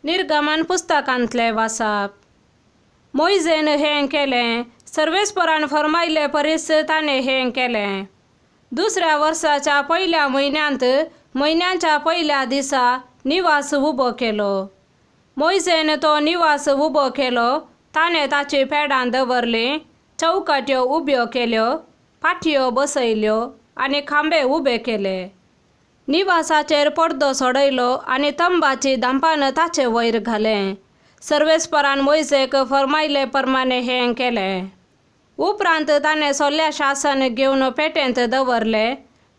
निर्गमन पुस्तकांतले वाचप. मोइजेन हें केलें, सर्वेस्परान फरमायले परीस ताणें हें केलें. दुसऱ्या वर्साच्या पहिल्या म्हयन्यांत म्हयन्याच्या पहिल्या दिसा निवास उबो केलो. मोइजेन तो निवास उबो केलो. ताणें ताची पेडां दवरलीं, चौकट्यो उब्यो केल्यो, पाटयो बसयल्यो आनी खांबे उबे केले. निवासाचेर पडदो सोडयलो आनी तंबाची दांपान ताचे वयर घालें. सर्वेस्परान मोइजेक फरमायले प्रमाणे हें केलें. उपरांत ताणें सोल्या शासन घेवन पेटेंत दवरले.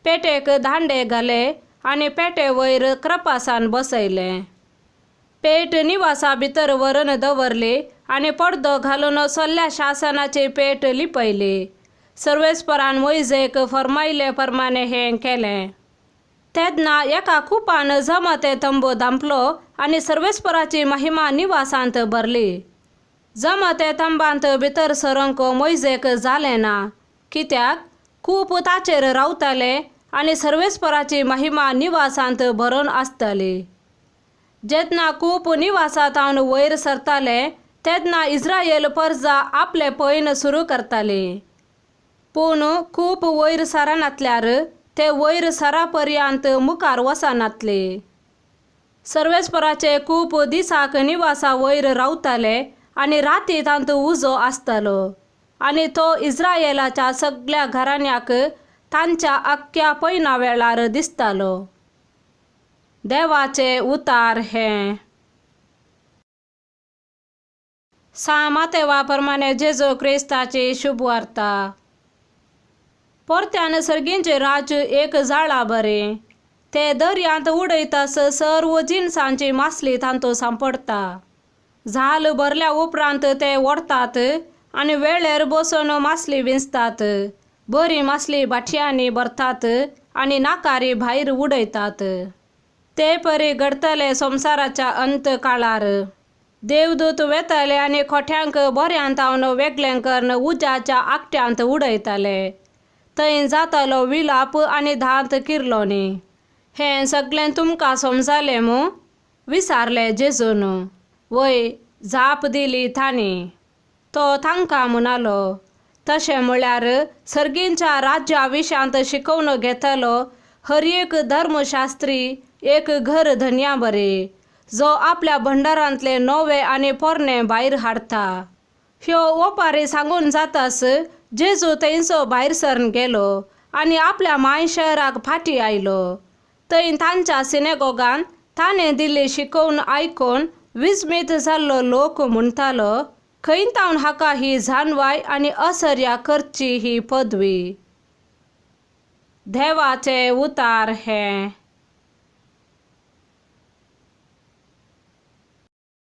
पेटेक धांडे घाले आनी पेटे वयर क्रपासान बसयलें. पेट निवासा भितर व्हरून दवरली आनी पडदो घालून सोल्या शासनाची पेट लिपयली. सर्वेस्परान मोइजेक फरमायले प्रमाणे हें केलें. तेदना एका कुपान जमते तंबू धांपलो आनी सर्वेस्पराची महिमा निवासांत भरली. जमते तंबांत भितर सरूंक मोइजेक जालें ना, कित्याक कूप ताचेर रावताले आनी सर्वेस्पराची महिमा निवासांत भरून आसताली. जेन्ना कूप निवासांतावन वयर सरताले तेन्ना इस्रायेल परजा आपले पैन सुरू करताली. पूण कूप वयर सरनातल्यार ते वयर सरापर्यंत मुखार वचनातले. सर्वेस्पराचे कूप दिसाक निवासा वयर रावताले आनी राती तांत उजो आसतालो आनी तो इस्रायेलाच्या सगळ्या घराण्यांक तांच्या आख्ख्या पैना वेळार दिसतालो. देवाचे उतार हें. सामातेवा प्रमाणे जेजू क्रिस्ताची शुभ वार्ता. परत्यान सर्गींचे राज एक जाळा बरें. ते दर्यांत उडयतास सर्व जिनसांची मासली तांतू सांपडटा. झाल भरल्या उपरांत ते ओडतात आनी वेळेर बसून मासली विंचतात. बरी मासली बाटयांनी भरतात आनी नाकारी भायर उडयतात. ते परी घडतले संवसाराच्या अंत काळार. देवदूत वेताले आनी खोट्यांक बऱ्यांतावन वेगळें करून उज्याच्या आकट्यांत उडयताले. थंय जातालो विलाप आनी दांत किर्लोनी. हें सगळें तुमकां समजलें मू? विचारलें जेजून. वय, जाप दिली तांणी. तो तांकां म्हणालो, तशें म्हळ्यार सर्गींच्या राज्या विशांत शिकवण घेतलो हर एक धर्मशास्त्री एक घर धन्या बरें, जो आपल्या भंडारांतले नवे आनी पोरणे भायर हाडटा. ह्यो ओपारी सांगून जातास जेजू थंयसो भायर सरून गेलो आनी आपल्या माय शहराक फाटीं आयलो. थंय तांच्या सिनेगोगांत ताणें दिल्ली शिकवण आयकून विस्मीत जाल्लो लोक म्हणटालो, खंयतावन हाका ही जाणवाय आनी असर्या करची ही पदवी. देवाचे उतार हें.